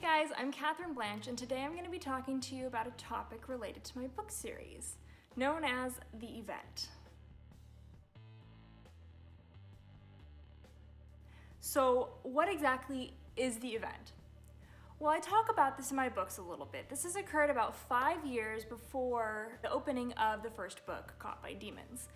guys, I'm Kathryn Blanche, and today I'm going to be talking to you about a topic related to my book series, known as The Event. So, what exactly is the event? Well, I talk about this in my books a little bit. This has occurred about 5 years before the opening of the first book, Caught by Demons.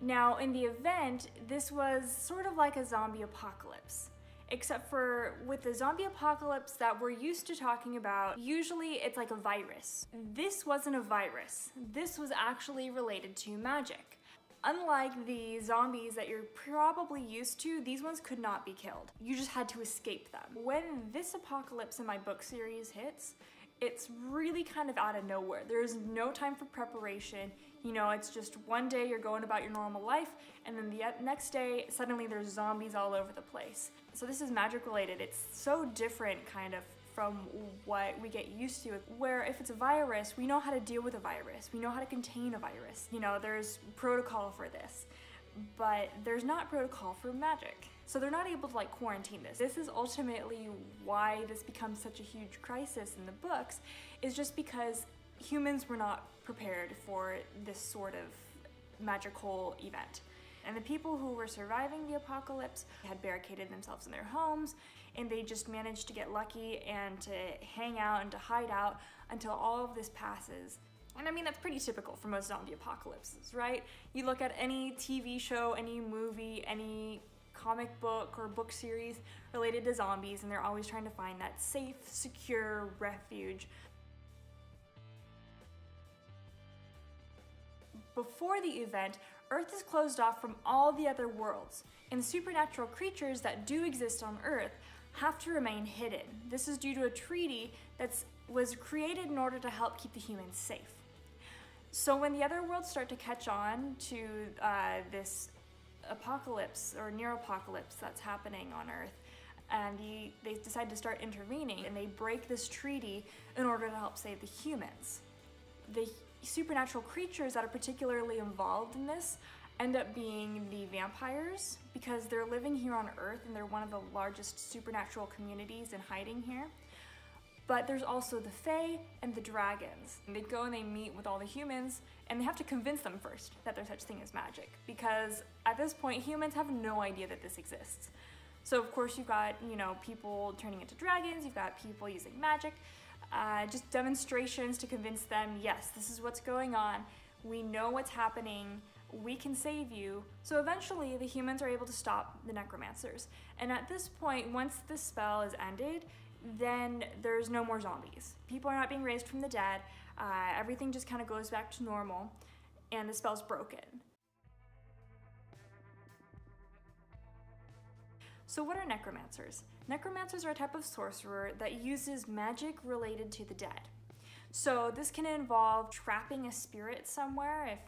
Now, in the event, this was sort of like a zombie apocalypse. Except for with the zombie apocalypse that we're used to talking about, usually it's like a virus. This wasn't a virus. This was actually related to magic. Unlike the zombies that you're probably used to, these ones could not be killed. You just had to escape them. When this apocalypse in my book series hits, it's really kind of out of nowhere. There's no time for preparation. You know, it's just one day you're going about your normal life, and then the next day, suddenly there's zombies all over the place. So this is magic related. It's so different kind of from what we get used to, where if it's a virus, we know how to deal with a virus. We know how to contain a virus. You know, there's protocol for this, but there's not protocol for magic. So they're not able to like quarantine this. This is ultimately why this becomes such a huge crisis in the books, is just because humans were not prepared for this sort of magical event. And the people who were surviving the apocalypse had barricaded themselves in their homes, and they just managed to get lucky and to hang out and to hide out until all of this passes. And I mean, that's pretty typical for most zombie apocalypses, right? You look at any TV show, any movie, any comic book or book series related to zombies, and they're always trying to find that safe, secure refuge. Before the event, Earth is closed off from all the other worlds, and the supernatural creatures that do exist on Earth have to remain hidden. This is due to a treaty that was created in order to help keep the humans safe. So when the other worlds start to catch on to this apocalypse or near apocalypse that's happening on Earth, and they decide to start intervening, and they break this treaty in order to help save the humans. The supernatural creatures that are particularly involved in this end up being the vampires, because they're living here on Earth and they're one of the largest supernatural communities in hiding here. But there's also the Fae and the dragons. And they go and they meet with all the humans, and they have to convince them first that there's such thing as magic, because at this point humans have no idea that this exists. So of course you've got, you know, people turning into dragons, you've got people using magic, just demonstrations to convince them, yes, this is what's going on, we know what's happening, we can save you. So eventually the humans are able to stop the Necromancers. And at this point, once the spell is ended, then there's no more zombies. People are not being raised from the dead, everything just kind of goes back to normal, and the spell's broken. So what are necromancers? Necromancers are a type of sorcerer that uses magic related to the dead. So this can involve trapping a spirit somewhere, if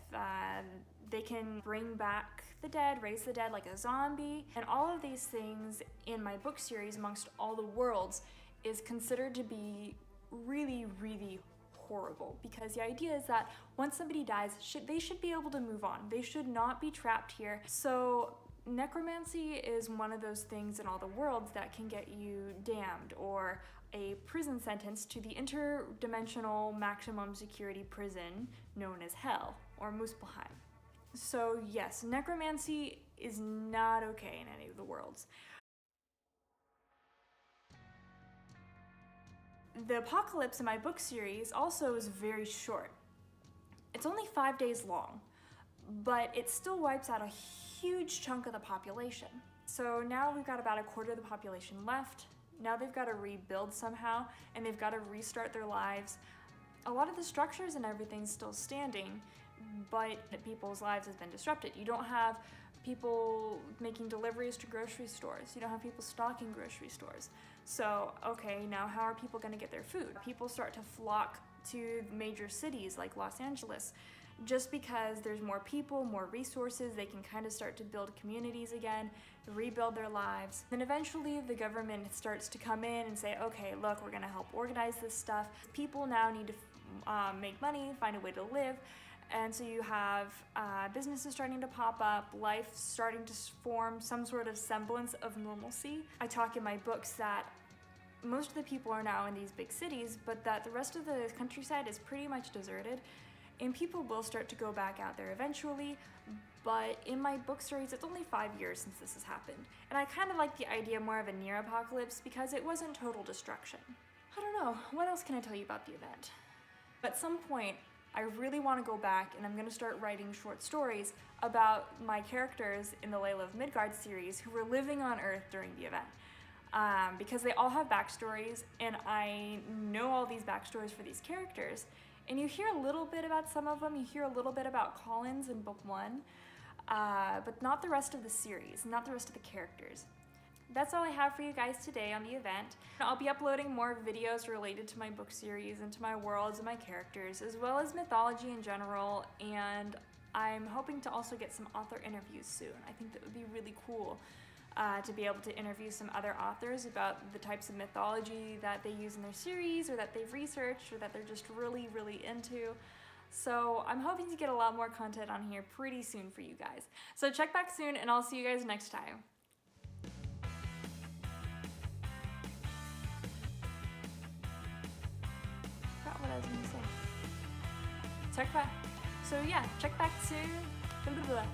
they can bring back the dead, raise the dead like a zombie. And all of these things in my book series, amongst all the worlds, is considered to be really, really horrible, because the idea is that once somebody dies, they should be able to move on. They should not be trapped here. So necromancy is one of those things in all the worlds that can get you damned, or a prison sentence to the interdimensional maximum security prison known as Hell, or Muspelheim. So yes, necromancy is not okay in any of the worlds. The apocalypse in my book series also is very short. It's only 5 days long, but it still wipes out a huge chunk of the population. So now we've got about a quarter of the population left. Now they've got to rebuild somehow, and they've got to restart their lives. A lot of the structures and everything's still standing, but people's lives have been disrupted. You don't have people making deliveries to grocery stores. You don't have people stocking grocery stores. So, okay, now how are people going to get their food? People start to flock to major cities like Los Angeles. Just because there's more people, more resources, they can kind of start to build communities again, rebuild their lives. Then eventually the government starts to come in and say, okay, look, we're gonna help organize this stuff. People now need to make money, find a way to live. And so you have businesses starting to pop up, life starting to form some sort of semblance of normalcy. I talk in my books that most of the people are now in these big cities, but that the rest of the countryside is pretty much deserted, and people will start to go back out there eventually. But in my book stories, it's only 5 years since this has happened, and I kind of like the idea more of a near apocalypse because it wasn't total destruction. I don't know, what else can I tell you about the event? At some point, I really want to go back and I'm going to start writing short stories about my characters in the Laila of Midgard series who were living on Earth during the event. Because they all have backstories, and I know all these backstories for these characters. And you hear a little bit about some of them. You hear a little bit about Collins in book 1, but not the rest of the series, not the rest of the characters. That's all I have for you guys today on the event. I'll be uploading more videos related to my book series and to my worlds and my characters, as well as mythology in general, and I'm hoping to also get some author interviews soon. I think that would be really cool to be able to interview some other authors about the types of mythology that they use in their series, or that they've researched, or that they're just really, really into. So I'm hoping to get a lot more content on here pretty soon for you guys. So check back soon, and I'll see you guys next time. Forgot what I was gonna say. Check back. So yeah, check back soon. Blah, blah, blah.